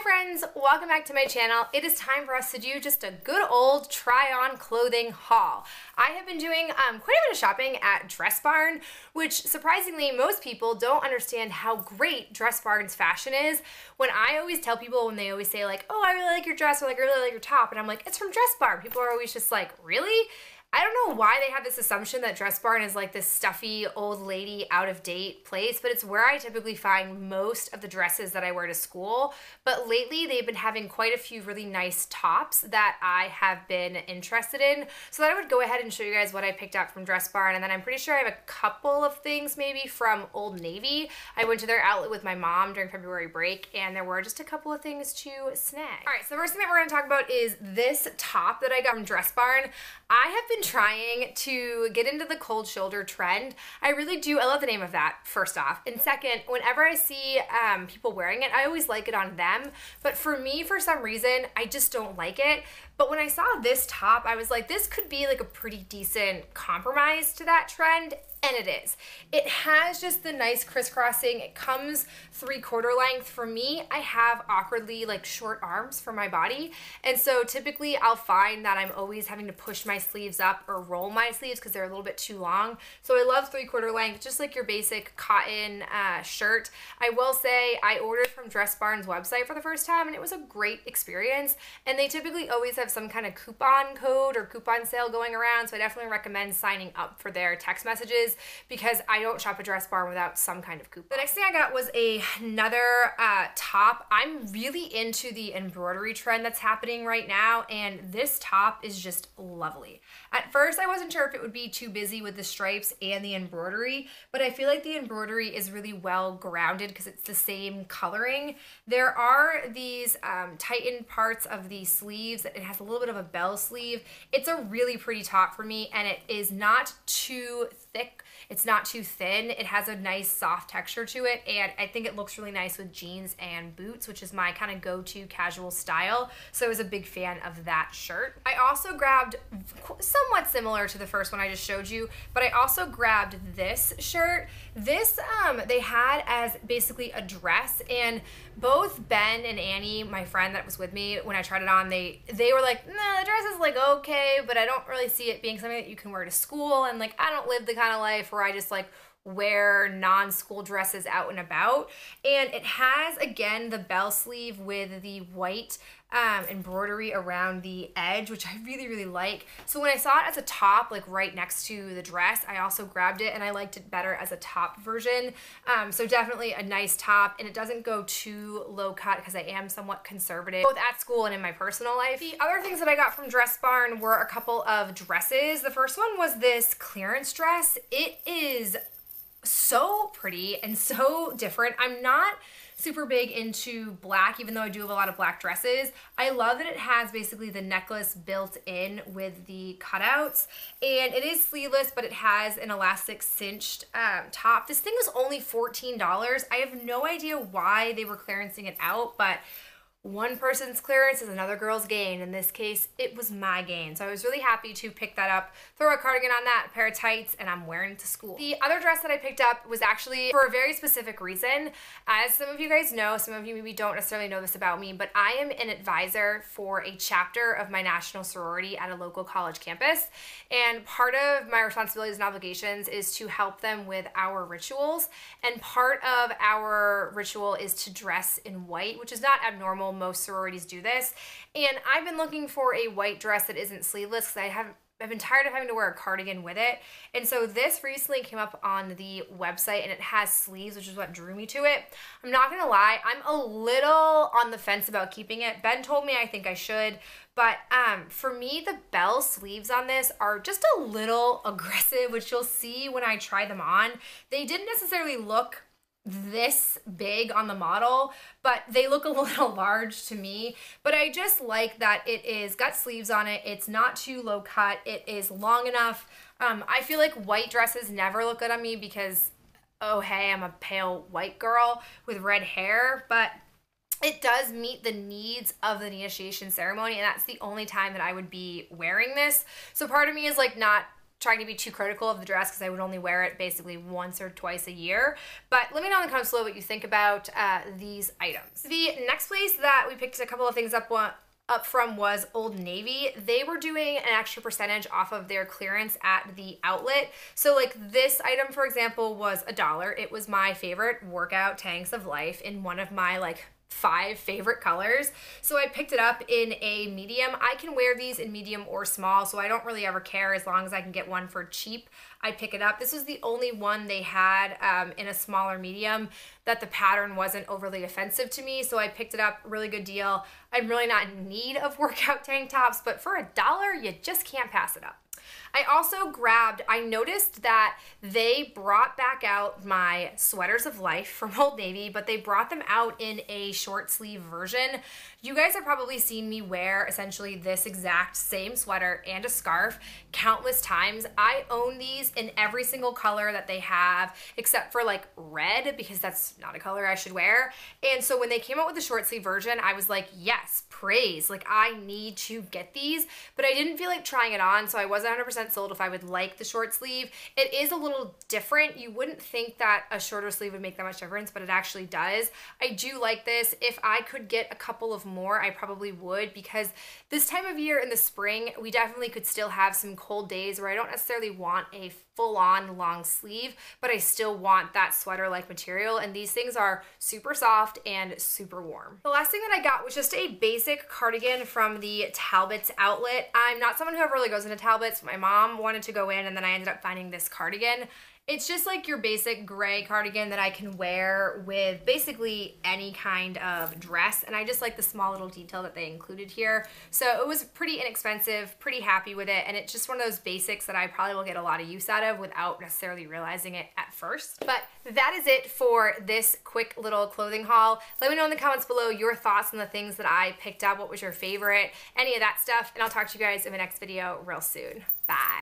friends, welcome back to my channel. It is time for us to do just a good old try on clothing haul. I have been doing quite a bit of shopping at DressBarn, which surprisingly most people don't understand how great DressBarn's fashion is. When I always tell people, when they always say like, oh, I really like your dress, or like I really like your top, and I'm like, it's from DressBarn. People are always just like, really? I don't know why they have this assumption that DressBarn is like this stuffy, old lady, out-of-date place, but it's where I typically find most of the dresses that I wear to school. But lately, they've been having quite a few really nice tops that I have been interested in. So I would go ahead and show you guys what I picked up from DressBarn, and then I'm pretty sure I have a couple of things maybe from Old Navy. I went to their outlet with my mom during February break, and there were just a couple of things to snag. All right, so the first thing that we're gonna talk about is this top that I got from DressBarn. I have been trying to get into the cold shoulder trend. I really do. I love the name of that, first off. And second, whenever I see people wearing it, I always like it on them. But for me, for some reason, I just don't like it. But when I saw this top, I was like, this could be like a pretty decent compromise to that trend. And it is. It has just the nice crisscrossing. It comes 3/4 length. For me, I have awkwardly like short arms for my body. And so typically I'll find that I'm always having to push my sleeves up or roll my sleeves because they're a little bit too long. So I love 3/4 length, just like your basic cotton shirt. I will say I ordered from DressBarn's website for the first time and it was a great experience. And they typically always have some kind of coupon code or coupon sale going around. So I definitely recommend signing up for their text messages, because I don't shop at DressBarn without some kind of coupon. The next thing I got was another top. I'm really into the embroidery trend that's happening right now, and this top is just lovely. At first, I wasn't sure if it would be too busy with the stripes and the embroidery, but I feel like the embroidery is really well grounded because it's the same coloring. There are these tightened parts of the sleeves. It has a little bit of a bell sleeve. It's a really pretty top for me, and it is not too thick. It's not too thin. It has a nice soft texture to it, and I think it looks really nice with jeans and boots, which is my kind of go-to casual style. So I was a big fan of that shirt. I also grabbed, somewhat similar to the first one I just showed you, but I also grabbed this shirt. This they had as basically a dress, and both Ben and Annie, my friend that was with me when I tried it on, they were like, nah, the dress is like okay, but I don't really see it being something that you can wear to school, and like I don't live the kind of life where I just like wear non-school dresses out and about. And it has, again, the bell sleeve with the white embroidery around the edge, which I really, really like. So when I saw it as a top, like right next to the dress, I also grabbed it, and I liked it better as a top version. So definitely a nice top, and it doesn't go too low cut because I am somewhat conservative, both at school and in my personal life. The other things that I got from DressBarn were a couple of dresses. The first one was this clearance dress. It is so pretty and so different. I'm not super big into black, even though I do have a lot of black dresses. I love that it has basically the necklace built in with the cutouts, and it is sleeveless, but it has an elastic cinched top. This thing was only $14. I have no idea why they were clearancing it out, but one person's clearance is another girl's gain. In this case, it was my gain. So I was really happy to pick that up, throw a cardigan on that, a pair of tights, and I'm wearing it to school. The other dress that I picked up was actually for a very specific reason. As some of you guys know, some of you maybe don't necessarily know this about me, but I am an advisor for a chapter of my national sorority at a local college campus. And part of my responsibilities and obligations is to help them with our rituals. And part of our ritual is to dress in white, which is not abnormal. Most sororities do this, and I've been looking for a white dress that isn't sleeveless because I've been tired of having to wear a cardigan with it. And so this recently came up on the website, and it has sleeves, which is what drew me to it. I'm not gonna lie, I'm a little on the fence about keeping it. Ben told me I think I should, but for me, the bell sleeves on this are just a little aggressive, which you'll see when I try them on. They didn't necessarily look this big on the model, but they look a little large to me. But I just like that it is got sleeves on it. It's not too low cut. It is long enough. I feel like white dresses never look good on me because, oh hey, I'm a pale white girl with red hair, but it does meet the needs of the initiation ceremony, and that's the only time that I would be wearing this. So part of me is like not trying to be too critical of the dress because I would only wear it basically once or twice a year. But let me know in the comments below what you think about these items. The next place that we picked a couple of things up from was Old Navy. They were doing an extra percentage off of their clearance at the outlet. So like this item, for example, was $1. It was my favorite workout tanks of life in one of my like 5 favorite colors. So I picked it up in a medium. I can wear these in medium or small, so I don't really ever care as long as I can get one for cheap. I pick it up. This was the only one they had in a smaller medium that the pattern wasn't overly offensive to me, so I picked it up. Really good deal. I'm really not in need of workout tank tops, but for $1, you just can't pass it up. I also grabbed, I noticed that they brought back out my sweaters of life from Old Navy, but they brought them out in a short sleeve version. You guys have probably seen me wear essentially this exact same sweater and a scarf countless times. I own these in every single color that they have, except for like red, because that's not a color I should wear. And so when they came out with the short sleeve version, I was like, yes, praise, like I need to get these, but I didn't feel like trying it on, so I wasn't 100% sold if I would like the short sleeve. It is a little different. You wouldn't think that a shorter sleeve would make that much difference, but it actually does. I do like this. If I could get a couple of more, I probably would, because this time of year in the spring, we definitely could still have some cold days where I don't necessarily want a full-on long sleeve, but I still want that sweater-like material, and these things are super soft and super warm. The last thing that I got was just a basic cardigan from the Talbot's outlet. I'm not someone who ever really goes into Talbot's. My mom wanted to go in, and then I ended up finding this cardigan. It's just like your basic gray cardigan that I can wear with basically any kind of dress, and I just like the small little detail that they included here. So it was pretty inexpensive, pretty happy with it, and it's just one of those basics that I probably will get a lot of use out of without necessarily realizing it at first. But that is it for this quick little clothing haul. Let me know in the comments below your thoughts on the things that I picked up. What was your favorite? Any of that stuff, and I'll talk to you guys in the next video real soon. Bye.